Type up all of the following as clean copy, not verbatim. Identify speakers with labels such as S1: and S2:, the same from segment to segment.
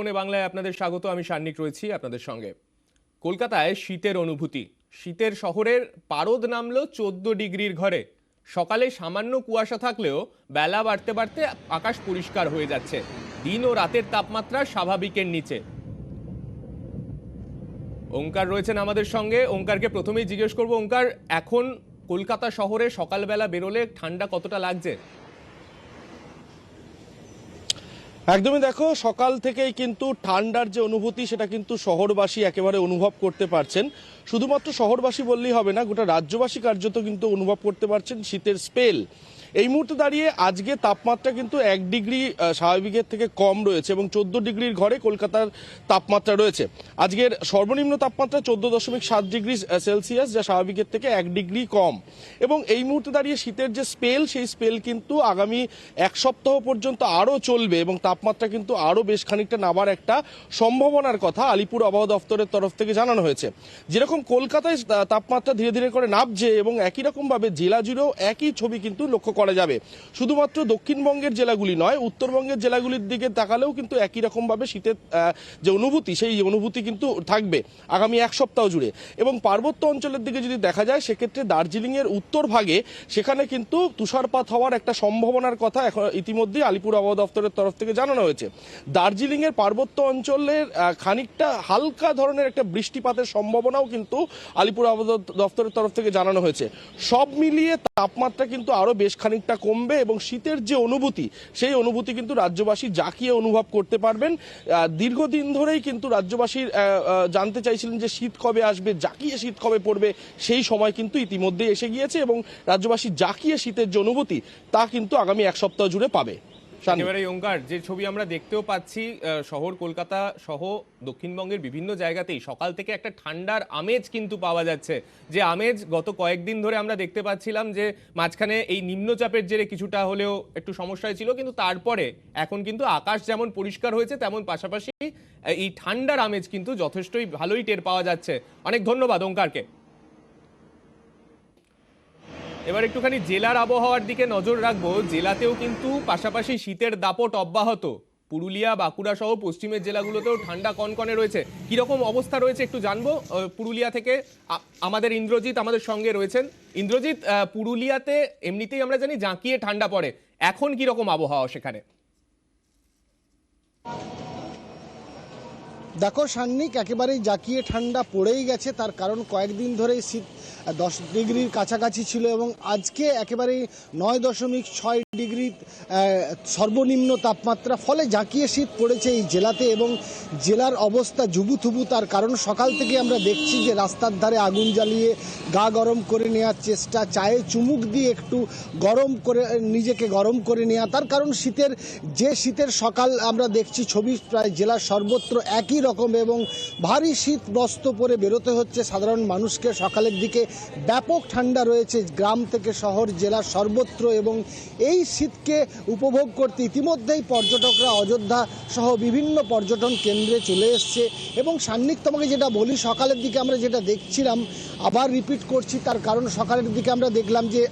S1: ফোনে বাংলায় আপনাদের স্বাগত। আমি সান্নিক রয়েছি আপনাদের সঙ্গে। কলকাতায় শীতের অনুভূতি, শীতের শহরের পারদ নামলো 14 ডিগ্রির ঘরে। সকালে সামান্য কুয়াশা থাকলেও বেলা বাড়তে বাড়তে আকাশ পরিষ্কার হয়ে যাচ্ছে। দিন ও রাতের তাপমাত্রা স্বাভাবিকের নিচে। ওঙ্কার রয়েছেন আমাদের সঙ্গে। ওঙ্কারকে প্রথমেই জিজ্ঞেস করবো, ওঙ্কার, এখন কলকাতা শহরে সকালবেলা বেরোলে ঠান্ডা কতটা লাগছে?
S2: একদমই, দেখো, সকাল থেকেই কিন্তু ঠান্ডার যে অনুভূতি সেটা কিন্তু শহরবাসী একেবারে অনুভব করতে পারছেন। শুধুমাত্র শহরবাসী বললেই হবে না, গোটা রাজ্যবাসী কার্যত কিন্তু অনুভব করতে পারছেন শীতের স্পেল। এই মুহূর্তে দাঁড়িয়ে আজকে তাপমাত্রা কিন্তু 1 ডিগ্রি স্বাভাবিকের থেকে কম রয়েছে এবং 14 ডিগ্রির ঘরে কলকাতার তাপমাত্রা রয়েছে। আজকের সর্বনিম্ন তাপমাত্রা 14.7 ডিগ্রি সেলসিয়াস, যা স্বাভাবিকের থেকে 1 ডিগ্রি কম। এবং এই মুহূর্তে দাঁড়িয়ে শীতের যে স্পেল, সেই স্পেল কিন্তু আগামী এক সপ্তাহ পর্যন্ত আরও চলবে এবং তাপমাত্রা কিন্তু আরও বেশ খানিকটা নামার একটা সম্ভাবনার কথা আলিপুর আবহাওয়া দফতরের তরফ থেকে জানানো হয়েছে। যেরকম কলকাতায় তাপমাত্রা ধীরে ধীরে করে নামছে এবং একই রকমভাবে জেলা জুড়েও একই ছবি কিন্তু লক্ষ্য করা যাবে। শুধুমাত্র দক্ষিণবঙ্গের জেলাগুলি নয়, উত্তরবঙ্গের জেলাগুলির দিকে তাকালেও কিন্তু একই রকমভাবে শীতের যে অনুভূতি, সেই অনুভূতি কিন্তু থাকবে আগামী এক সপ্তাহ জুড়ে। এবং পার্বত্য অঞ্চলের দিকে যদি দেখা যায়, সেক্ষেত্রে দার্জিলিংয়ের উত্তর ভাগে সেখানে কিন্তু তুষারপাত হওয়ার একটা সম্ভাবনার কথা এখন ইতিমধ্যেই আলিপুর আবহাওয়া দফতরের তরফ থেকে জানানো হয়েছে। দার্জিলিংয়ের পার্বত্য অঞ্চলের খানিকটা হালকা ধরনের একটা বৃষ্টিপাতের সম্ভাবনাও কিন্তু আলিপুর আবহাওয়া দফতরের তরফ থেকে জানানো হয়েছে। সব মিলিয়ে তাপমাত্রা কিন্তু আরও বেশ খানিকটা কমবে এবং শীতের যে অনুভূতি, সেই অনুভূতি কিন্তু রাজ্যবাসী জাঁকিয়ে অনুভব করতে পারবেন। দীর্ঘদিন ধরেই কিন্তু রাজ্যবাসীর জানতে চাইছিলেন যে শীত কবে আসবে, জাঁকিয়ে শীত কবে পড়বে। সেই সময় কিন্তু ইতিমধ্যে এসে গিয়েছে এবং রাজ্যবাসী জাঁকিয়ে শীতের যে অনুভূতি, তা কিন্তু আগামী এক সপ্তাহ জুড়ে পাবে।
S1: একেবারে ওঙ্কার, যে ছবি আমরা দেখতেও পাচ্ছি, শহর কলকাতা সহ দক্ষিণবঙ্গের বিভিন্ন জায়গাতেই সকাল থেকে একটা ঠান্ডার আমেজ কিন্তু পাওয়া যাচ্ছে। যে আমেজ গত কয়েকদিন ধরে আমরা দেখতে পাচ্ছিলাম যে মাঝখানে এই নিম্নচাপের জেরে কিছুটা হলেও একটু সমস্যায় ছিল, কিন্তু তারপরে এখন কিন্তু আকাশ যেমন পরিষ্কার হয়েছে, তেমন পাশাপাশি এই ঠান্ডার আমেজ কিন্তু যথেষ্টই ভালোই টের পাওয়া যাচ্ছে। অনেক ধন্যবাদ ওঙ্কারকে। এবার একটুখানি জেলার আবহাওয়ার দিকে নজর রাখবো। জেলাতেও কিন্তু পাশাপাশি শীতের দাপট অব্যাহত। পুরুলিয়া, বাঁকুড়া সহ পশ্চিমের জেলাগুলোতেও ঠান্ডা কনকনে রয়েছে। কিরকম অবস্থা রয়েছে একটু জানবো। পুরুলিয়া থেকে আমাদের ইন্দ্রজিৎ আমাদের সঙ্গে রয়েছেন। ইন্দ্রজিৎ, পুরুলিয়াতে এমনিতেই আমরা জানি জাঁকিয়ে ঠান্ডা পড়ে, এখন কিরকম আবহাওয়া সেখানে?
S3: দেখো সান্নিক, একেবারেই জাঁকিয়ে ঠান্ডা পড়েই গেছে। তার কারণ কয়েকদিন ধরেই শীত 10 ডিগ্রির কাছাকাছি ছিল এবং আজকে একেবারেই 9.6 ডিগ্রি সর্বনিম্ন তাপমাত্রা। ফলে জাঁকিয়ে শীত পড়েছে এই জেলাতে এবং জেলার অবস্থা জুবুথুবু। তার কারণ সকাল থেকে আমরা দেখছি যে রাস্তার ধারে আগুন জ্বালিয়ে গা গরম করে নেওয়ার চেষ্টা, চায়ে চুমুক দিয়ে একটু গরম করে নিজেকে গরম করে নেওয়া। তার কারণ শীতের সকাল আমরা দেখছি ছবি প্রায় জেলার সর্বত্র একই রকম এবং ভারী শীত বস্ত্র পরে বেরোতে হচ্ছে সাধারণ মানুষকে। সকালের দিকে ব্যাপক ঠান্ডা রয়েছে গ্রাম থেকে শহর, জেলার সর্বত্র। এবং এই শীতকে উপভোগ করতে ইতিমধ্যেই পর্যটকরা অযোধ্যা সহ বিভিন্ন পর্যটন কেন্দ্রে চলে এসছে। এবং সান্নিক, তোমাকে যেটা বলি, সকালের দিকে আমরা যেটা দেখছিলাম, আবার রিপিট করছি, তার কারণ সকালের দিকে আমরা দেখলাম যে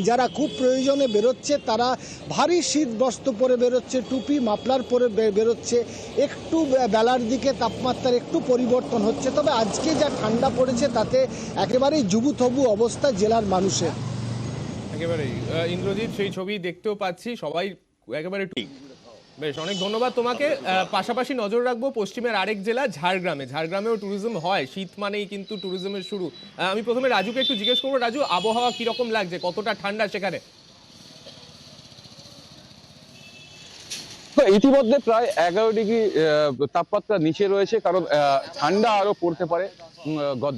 S3: যারা খুব প্রয়োজনে বেরোচ্ছে তারা ভারী শীত বস্ত্র পরে বেরোচ্ছে, টুপি মাফলার পরে বেরোচ্ছে। একটু বেলার দিকে তাপমাত্রার একটু পরিবর্তন হচ্ছে, তবে আজকে যা ঠান্ডা পড়েছে তাতে একেবারেই জুবুথবু অবস্থা জেলার মানুষের।
S1: একেবারেই ইন্দ্রজিৎ, সেই ছবি দেখতেও পাচ্ছি, সবাই একেবারে ঠিক। বেশ, অনেক ধন্যবাদ তোমাকে। পাশাপাশি নজর রাখবো পশ্চিমের আরেক জেলা ঝাড়গ্রামে। ঝাড়গ্রামেও ট্যুরিজম হয়, শীত মানেই কিন্তু ট্যুরিজমের শুরু। আমি প্রথমে রাজুকে একটু জিজ্ঞেস করবো, রাজু, আবহাওয়া কিরকম লাগছে, কতটা ঠান্ডা সেখানে?
S4: ইতিমধ্যে প্রায় 11 ডিগ্রি তাপমাত্রা নিচে রয়েছে, কারণ ঠান্ডা আরো পড়তে পারে।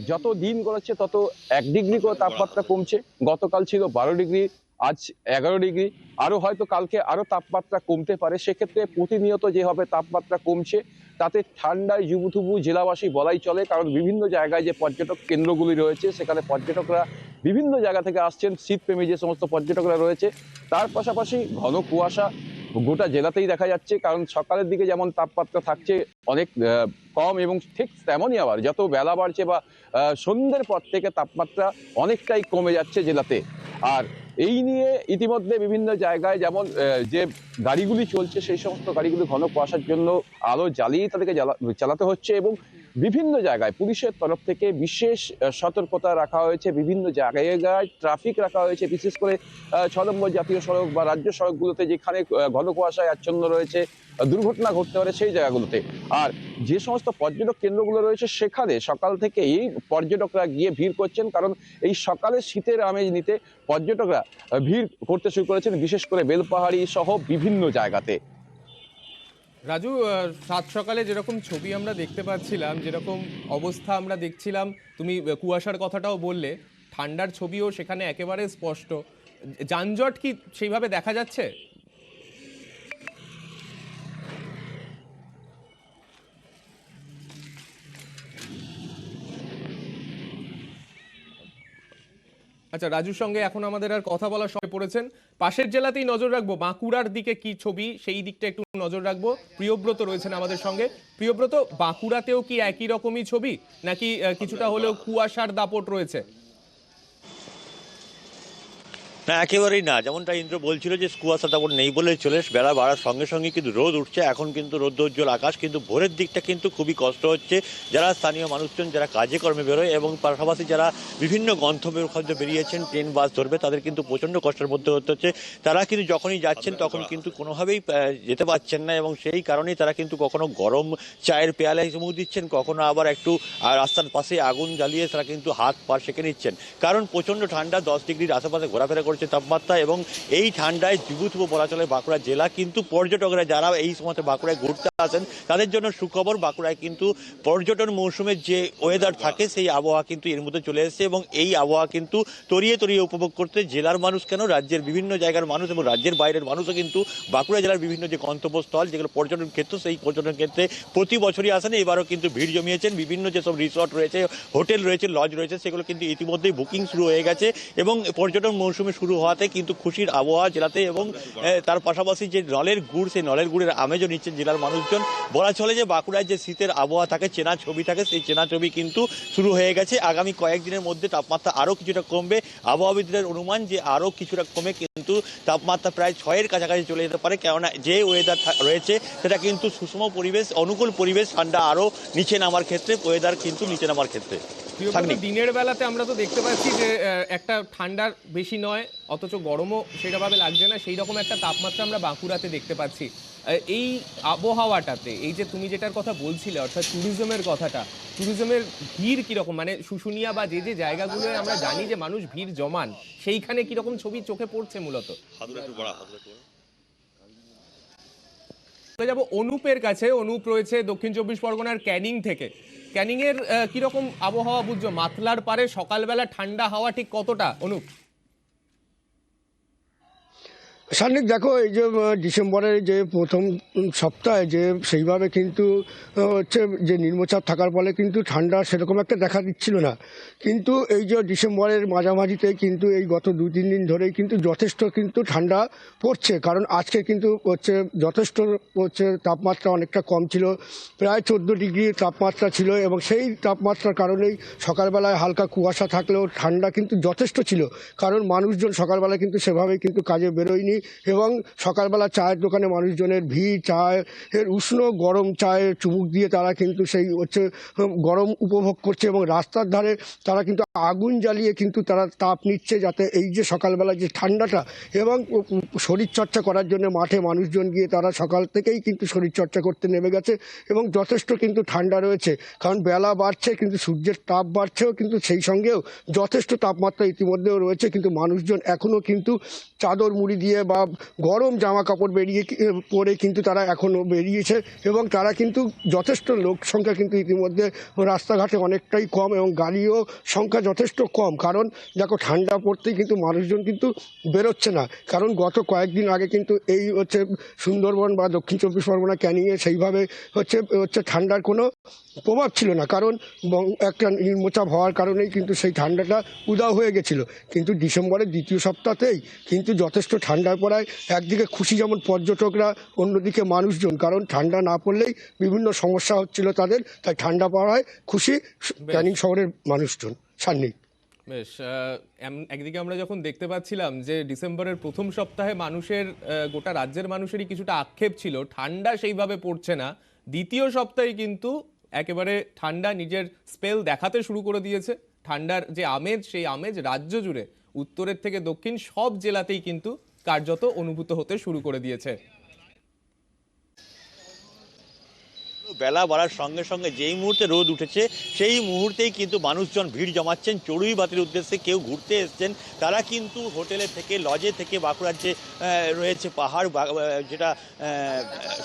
S4: যত দিন গড়াচ্ছে তত 1 ডিগ্রি করে তাপমাত্রা কমছে। গতকাল ছিল 12 ডিগ্রি, আজ 11 ডিগ্রি। আরো হয়তো কালকে আরো তাপমাত্রা কমতে পারে। সেক্ষেত্রে প্রতিনিয়ত যেভাবে তাপমাত্রা কমছে তাতে ঠান্ডায় জুবুথুবু জেলাবাসী বলাই চলে, কারণ বিভিন্ন জায়গায় যে পর্যটক কেন্দ্রগুলি রয়েছে সেখানে পর্যটকরা বিভিন্ন জায়গা থেকে আসছেন। শীতপ্রেমী যে সমস্ত পর্যটকরা রয়েছে, তার পাশাপাশি ঘন কুয়াশা গোটা জেলাতেই দেখা যাচ্ছে। কারণ সকালের দিকে যেমন তাপমাত্রা থাকছে অনেক কম, এবং ঠিক তেমনই আবার যত বেলা বাড়ছে বা সন্ধ্যের পর থেকে তাপমাত্রা অনেকটাই কমে যাচ্ছে জেলাতে। আর এই নিয়ে ইতিমধ্যে বিভিন্ন জায়গায় যেমন যে গাড়িগুলি চলছে সেই সমস্ত গাড়িগুলি ঘন কুয়াশার জন্য আলো জ্বালিয়ে তাদেরকে চালাতে হচ্ছে, এবং বিভিন্ন জায়গায় পুলিশের তরফ থেকে বিশেষ সতর্কতা রাখা হয়েছে। বিভিন্ন জায়গায় ট্রাফিক রাখা হয়েছে, বিশেষ করে 6 নম্বর জাতীয় সড়ক বা রাজ্য সড়কগুলোতে যেখানে ঘন কুয়াশায় আচ্ছন্ন রয়েছে, দুর্ঘটনা ঘটতে পারে সেই জায়গাগুলোতে। আর যে সমস্ত পর্যটক কেন্দ্রগুলো রয়েছে সেখানে সকাল থেকেই পর্যটকরা গিয়ে ভিড় করছেন, কারণ এই সকালে শীতের আমেজ নিতে পর্যটকরা ভিড় করতে শুরু করেছেন, বিশেষ করে বেলপাহাড়ি সহ বিভিন্ন জায়গাতে।
S1: রাজু, সাত সকালে যেরকম ছবি আমরা দেখতে পাচ্ছিলাম, যেরকম অবস্থা আমরা দেখছিলাম, তুমি কুয়াশার কথাটাও বললে, ঠান্ডার ছবিও সেখানে একেবারে স্পষ্ট। যানজট কি সেইভাবে দেখা যাচ্ছে? আচ্ছা, রাজুর সঙ্গে এখন আমাদের আর কথা বলার সময় পড়েছেন। পাশের জেলাতেই নজর রাখবো, বাঁকুড়ার দিকে কি ছবি সেই দিকটা একটু নজর রাখবো। প্রিয়ব্রত রয়েছেন আমাদের সঙ্গে। প্রিয়ব্রত, বাঁকুড়াতেও কি একই রকমই ছবি, নাকি কিছুটা হলেও কুয়াশার দাপট রয়েছে?
S5: না, একেবারেই না। যেমনটা ইন্দ্র বলছিল যে কুয়াশা তেমন নেই বলে চলে, বেলা বাড়ার সঙ্গে সঙ্গে কিন্তু রোদ উঠছে। এখন কিন্তু রৌদ্রোজ্জ্বল আকাশ, কিন্তু ভোরের দিকটা কিন্তু খুবই কষ্ট হচ্ছে যারা স্থানীয় মানুষজন যারা কাজে কর্মে বেরোয়, এবং পাশাপাশি যারা বিভিন্ন গন্তব্যের খাদ্য বেরিয়েছেন ট্রেন বাস ধরবে, তাদের কিন্তু প্রচণ্ড কষ্টের মধ্যে হতে হচ্ছে। তারা কিন্তু যখনই যাচ্ছেন তখন কিন্তু কোনোভাবেই যেতে পারছেন না, এবং সেই কারণেই তারা কিন্তু কখনো গরম চায়ের পেয়ালায় মুখ দিচ্ছেন, কখনো আবার একটু রাস্তার পাশে আগুন জ্বালিয়ে তারা কিন্তু হাত পা সেঁকে নিচ্ছেন। কারণ প্রচণ্ড ঠান্ডা, 10 ডিগ্রির আশেপাশে ঘোরাফেরা করছে তাপমাত্রা, এবং এই ঠান্ডায় জীবুথুবু বলা চলে বাঁকুড়া জেলা। কিন্তু পর্যটকরা যারা এই সময়তে বাঁকুড়ায় ঘুরতে আসেন তাদের জন্য সুখবর, বাঁকুড়ায় কিন্তু পর্যটন মৌসুমের যে ওয়েদার থাকে সেই আবহাওয়া কিন্তু এর মধ্যে চলে এসেছে, এবং এই আবহাওয়া কিন্তু তরিয়ে তরিয়ে উপভোগ করতে জেলার মানুষ কেন, রাজ্যের বিভিন্ন জায়গার মানুষ এবং রাজ্যের বাইরের মানুষও কিন্তু বাঁকুড়া জেলার বিভিন্ন যে গন্তব্যস্থল যেগুলো পর্যটন ক্ষেত্র, সেই পর্যটন ক্ষেত্রে প্রতি বছরই আসেন। এবারও কিন্তু ভিড় জমিয়েছেন। বিভিন্ন যেসব রিসর্ট রয়েছে, হোটেল রয়েছে, লজ রয়েছে, সেগুলো কিন্তু ইতিমধ্যেই বুকিং শুরু হয়ে গেছে, এবং পর্যটন মৌসুমে শুরু হওয়াতে কিন্তু খুশির আবহাওয়া জেলাতে। এবং তার পাশাপাশি যে নলের গুড়, সেই নলের গুড়ের আমেজও নিচ্ছেন জেলার মানুষজন। বলা চলে যে বাঁকুড়ায় যে শীতের আবহাওয়া থাকে, চেনা ছবি থাকে, সেই চেনা ছবি কিন্তু শুরু হয়ে গেছে। আগামী কয়েকদিনের মধ্যে তাপমাত্রা আরও কিছুটা কমবে। আবহাওয়াবিদদের অনুমান যে আরও কিছুটা কমে কিন্তু তাপমাত্রা প্রায় 6-এর কাছাকাছি চলে যেতে পারে, কেননা যে ওয়েদার রয়েছে সেটা কিন্তু সুষম পরিবেশ, অনুকূল পরিবেশ। ঠান্ডা আরও নিচে নামার ক্ষেত্রে, ওয়েদার কিন্তু নিচে নামার ক্ষেত্রে।
S1: দিনের বেলাতে আমরা তো দেখতে পাচ্ছি যে একটা ঠান্ডার বেশি নয়, অথচ গরমও সেটাভাবে লাগছে না, সেই রকম একটা তাপমাত্রা আমরা বাঁকুড়াতে দেখতে পাচ্ছি। এই আবহাওয়াটাতে, এই যে তুমি যেটার কথা বলছিলে, অর্থাৎ ট্যুরিজমের কথাটা, ট্যুরিজমের ভিড় কিরকম, মানে শুশুনিয়া বা যে যে জায়গাগুলোয় আমরা জানি যে মানুষ ভিড় জমান, সেইখানে কিরকম ছবি চোখে পড়ছে মূলত? যাবো অনুপের কাছে। অনুপ রয়েছে দক্ষিণ 24 পরগনার ক্যানিং থেকে। ক্যানিং এর কিরকম আবহাওয়া বুঝছো? মাতলার পারে সকালবেলা ঠান্ডা হাওয়া ঠিক কতটা, অনুপ?
S6: সান্নিক, দেখো, এই যে ডিসেম্বরের যে প্রথম সপ্তাহে যে সেইভাবে কিন্তু হচ্ছে যে নিম্নচাপ থাকার ফলে কিন্তু ঠান্ডা সেরকম একটা দেখা দিচ্ছিল না, কিন্তু এই যে ডিসেম্বরের মাঝামাঝিতে কিন্তু এই গত 2-3 দিন ধরেই কিন্তু যথেষ্ট কিন্তু ঠান্ডা পড়ছে। কারণ আজকে কিন্তু হচ্ছে যথেষ্ট হচ্ছে তাপমাত্রা অনেকটা কম ছিল, প্রায় 14 ডিগ্রি তাপমাত্রা ছিল, এবং সেই তাপমাত্রার কারণেই সকালবেলায় হালকা কুয়াশা থাকলেও ঠান্ডা কিন্তু যথেষ্ট ছিল। কারণ মানুষজন সকালবেলা কিন্তু সেভাবেই কিন্তু কাজে বেরোয়নি, এবং সকালবেলা চায়ের দোকানে মানুষজনের ভিড়, চায়ের উষ্ণ গরম চায়ের চুমুক দিয়ে তারা কিন্তু সেই হচ্ছে গরম উপভোগ করছে, এবং রাস্তার ধারে তারা কিন্তু আগুন জ্বালিয়ে কিন্তু তারা তাপ নিচ্ছে, যাতে এই যে সকালবেলা যে ঠান্ডাটা, এবং শরীরচর্চা করার জন্য মাঠে মানুষজন গিয়ে তারা সকাল থেকেই কিন্তু শরীরচর্চা করতে নেমে গেছে, এবং যথেষ্ট কিন্তু ঠান্ডা রয়েছে। কারণ বেলা বাড়ছে কিন্তু সূর্যের তাপ বাড়ছেও, কিন্তু সেই সঙ্গেও যথেষ্ট তাপমাত্রা ইতিমধ্যেও রয়েছে, কিন্তু মানুষজন এখনও কিন্তু চাদর মুড়ি দিয়ে বা গরম জামা কাপড় পরে কিন্তু তারা এখনও বেরিয়েছে, এবং তারা কিন্তু যথেষ্ট লোক সংখ্যা কিন্তু ইতিমধ্যে রাস্তাঘাটে অনেকটাই কম, এবং গাড়িও সংখ্যা যথেষ্ট কম। কারণ দেখো, ঠান্ডা পড়তেই কিন্তু মানুষজন কিন্তু বেরোচ্ছে না। কারণ গত কয়েকদিন আগে কিন্তু এই হচ্ছে সুন্দরবন বা দক্ষিণ 24 পরগনা ক্যানিংয়ে সেইভাবে হচ্ছে ঠান্ডার কোনো প্রভাব ছিল না, কারণ একটা নিম্নচাপ হওয়ার কারণেই কিন্তু সেই ঠান্ডাটা উধাও হয়ে গেছিল। কিন্তু ডিসেম্বরের দ্বিতীয় সপ্তাহতেই কিন্তু যথেষ্ট ঠান্ডায় পড়ায় একদিকে খুশি যেমন পর্যটকরা, অন্যদিকে মানুষজন, কারণ ঠান্ডা না পড়লেই বিভিন্ন সমস্যা হচ্ছিল তাদের, তাই ঠান্ডা পড়ায় খুশি ক্যানিং শহরের মানুষজন। সান্নিক।
S1: বেশ, একদিকে আমরা যখন দেখতে পাচ্ছিলাম যে ডিসেম্বরের প্রথম সপ্তাহে মানুষের গোটা রাজ্যের মানুষেরই কিছুটা আক্ষেপ ছিল ঠান্ডা সেইভাবে পড়ছে না, দ্বিতীয় সপ্তাহে কিন্তু একেবারে ঠান্ডা নিজের স্পেল দেখাতে শুরু করে দিয়েছে। ঠান্ডার যে আমেজ, সেই আমেজ রাজ্য জুড়ে উত্তরের থেকে দক্ষিণ সব জেলাতেই কিন্তু কার্যত অনুভূত হতে শুরু করে দিয়েছে।
S5: বেলা বাড়ার সঙ্গে সঙ্গে যেই মুহূর্তে রোদ উঠেছে সেই মুহূর্তেই কিন্তু মানুষজন ভিড় জমাচ্ছেন চড়ুইবাতির উদ্দেশ্যে। কেউ ঘুরতে এসছেন, তারা কিন্তু হোটেলে থেকে, লজে থেকে, বাঁকুড়ার যে রয়েছে পাহাড়, যেটা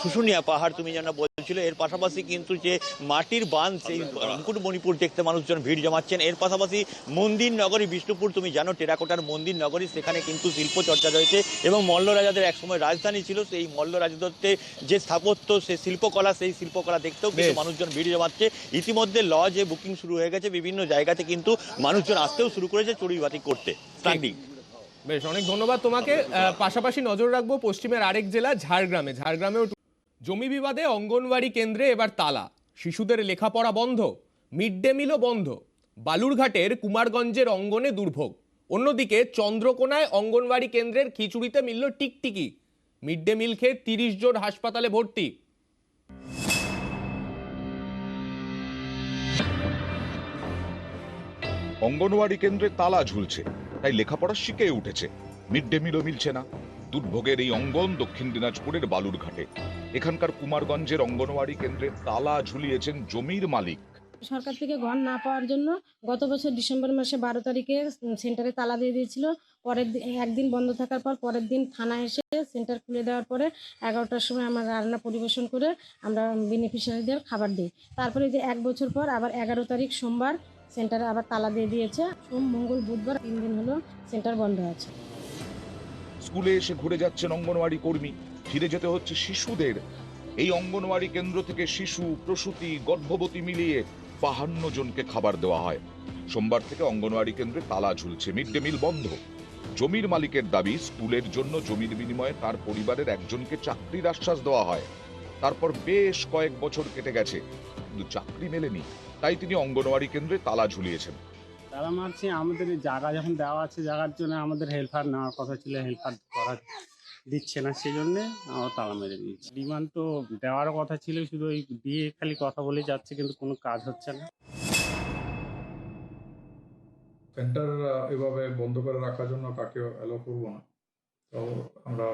S5: শুশুনিয়া পাহাড় তুমি যেন বলছিল, এর পাশাপাশি কিন্তু যে মাটির বাঁধ, সেই মুকুটমণিপুর দেখতে মানুষজন ভিড় জমাচ্ছেন। এর পাশাপাশি মন্দির নগরী বিষ্ণুপুর, তুমি জানো টেরাকোটার মন্দির নগরী, সেখানে কিন্তু শিল্প চর্চা রয়েছে এবং মল্ল রাজাদের একসময় রাজধানী ছিল। সেই মল্ল রাজত্বের যে স্থাপত্য, সেই শিল্পকলা, সেই শিল্পকলা দেখতেও কিন্তু মানুষজন ভিড় জমাচ্ছে। ইতিমধ্যে লজে বুকিং শুরু হয়ে গেছে, বিভিন্ন জায়গাতে কিন্তু মানুষজন আসতেও শুরু করেছে চড়ুইবাতি করতে। স্ট্যান্ডিং।
S1: বেশ, অনেক ধন্যবাদ তোমাকে। পাশাপাশি নজর রাখবো পশ্চিমের আরেক জেলা ঝাড়গ্রামেও জমি বিবাদে অঙ্গনওয়াড়ি কেন্দ্রে এবার তালা, শিশুদের লেখাপড়া বন্ধ, মিড ডে মিলও বন্ধ, বালুরঘাটের কুমারগঞ্জের অঙ্গনে দুর্ভোগ। অন্যদিকে চন্দ্রকোনায় অঙ্গনওয়াড়ি কেন্দ্রের খিচুড়িতে মিলল টিকটিকি, মিড ডে মিল খেয়ে 30 জন হাসপাতালে ভর্তি।
S7: অঙ্গনওয়াড়ি কেন্দ্রে তালা ঝুলছে, তাই লেখাপড়া শিখে উঠেছে, মিড ডে মিলও মিলছে না। দুর্ভোগের এই অঙ্গন দক্ষিণ দিনাজপুরের বালুরঘাটে। এখানকার কুমারগঞ্জের অঙ্গনওয়াড়ি কেন্দ্রে তালা ঝুলিয়েছেন জমির মালিক।
S8: সরকার থেকে ঘর না পাওয়ার জন্য গত বছর ডিসেম্বর মাসে 12 তারিখে সেন্টারে তালা দিয়ে দিয়েছিল। পরের দিন, একদিন বন্ধ থাকার পর পরের দিন থানায় এসে সেন্টার খুলে দেওয়ার পরে 11টার সময় আমরা রান্না পরিবেশন করে আমরা বেনিফিশিয়ারিদের খাবার দিই। তারপরে যে 1 বছর পর আবার 11 তারিখ সোমবার সেন্টারে আবার তালা দিয়ে দিয়েছে। সোম, মঙ্গল, বুধবার 3 দিন হলো সেন্টার বন্ধ আছে।
S7: স্কুলে এসে ঘুরে যাচ্ছেন অঙ্গনওয়াড়ি কর্মী, ফিরে যেতে হচ্ছে শিশুদের। এই অঙ্গনওয়াড়ি কেন্দ্র থেকে শিশু, প্রসূতি, গর্ভবতী মিলিয়ে 52 জনকে খাবার দেওয়া হয়। সোমবার থেকে অঙ্গনওয়াড়ি কেন্দ্রে তালা ঝুলছে, মিড ডে মিল বন্ধ। জমির মালিকের দাবি, স্কুলের জন্য জমির বিনিময়ে তার পরিবারের একজনকে চাকরির আশ্বাস দেওয়া হয়। তারপর বেশ কয়েক বছর কেটে গেছে, কিন্তু চাকরি মেলেনি, তাই তিনি অঙ্গনওয়াড়ি কেন্দ্রে তালা ঝুলিয়েছেন।
S9: তালা মারছি, আমাদের জায়গা যখন দেওয়া আছে, জায়গার জন্য আমাদের হেল্পার নেওয়ার কথা ছিল, হেল্পার করা দিচ্ছে না, সেই জন্যে আমরা তালা মেরে দিয়েছি। ডিমান্ড তো দেওয়ার কথা ছিল, শুধু ওই দিয়ে খালি কথা বলে যাচ্ছে, কিন্তু কোনো কাজ হচ্ছে না।
S10: সেন্টার এভাবে বন্ধ করে রাখার জন্য কাকে অ্যালো করবো না। তো আমরা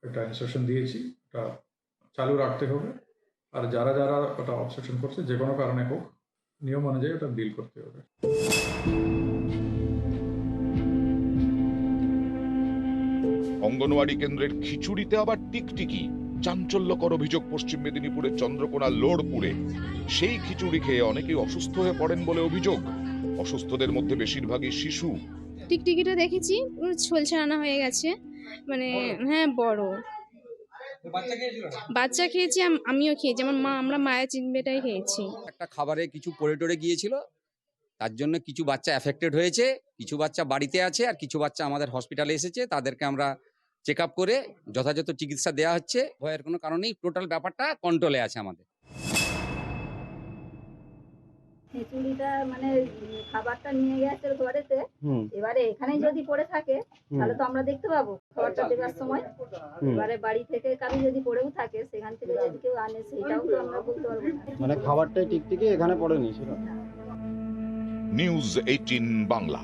S10: একটা ইনস্ট্রাকশন দিয়েছি, এটা চালু রাখতে হবে। আর যারা যারা ওটা অবসেশন করছে, যে কোনো কারণে হোক, নিয়ম অনুযায়ী ওটা ডিল করতে হবে।
S7: অঙ্গনওয়াড়ি কেন্দ্রের খিচুড়িতে আবার টিকটিকি। চাঞ্চল্যকর অভিযোগ পশ্চিম মেদিনীপুরের চন্দ্রকোনা লোড়পুরে। সেই খিচুড়ি খেয়ে অনেকেই অসুস্থ হয়ে পড়েন বলে অভিযোগ। অসুস্থদের মধ্যে বেশিরভাগই শিশু।
S11: টিকটিকিটা দেখেছি, ঝোলছে আনা হয়ে গেছে, মানে হ্যাঁ বড় বাচ্চা খেয়েছি, আমিও খেয়েছি, আমার মা, আমরা মায়ের চিনবেটাই খেয়েছি।
S12: একটা খাবারে কিছু পড়ে টরে গিয়েছিল, তার জন্য কিছু বাচ্চা এফেক্টেড হয়েছে, কিছু বাচ্চা বাড়িতে আছে, আর কিছু বাচ্চা আমাদের হসপিটালে এসেছে। তাদেরকে আমরা চেক আপ করে যথাযথ চিকিৎসা দেওয়া হচ্ছে। ভয়ের কোনো কারণেই টোটাল ব্যাপারটা কন্ট্রোলে আছে আমাদের।
S13: খিচুড়িটা মানে খাবারটা নিয়ে গেছে ঘরেতে, এবারে এখানে যদি পড়ে থাকে তাহলে তো আমরা দেখতে পাবো খাবারটা দেওয়ার সময়। এবারে বাড়ি থেকে কারো যদি পড়েও থাকে, সেখান থেকে যদি কেউ আনে, সেটাও তো আমরা বলতে পারবো না।
S9: মানে খাবারটাই টিকটিকি এখানে পড়েনি।
S7: নিউজ 18 বাংলা।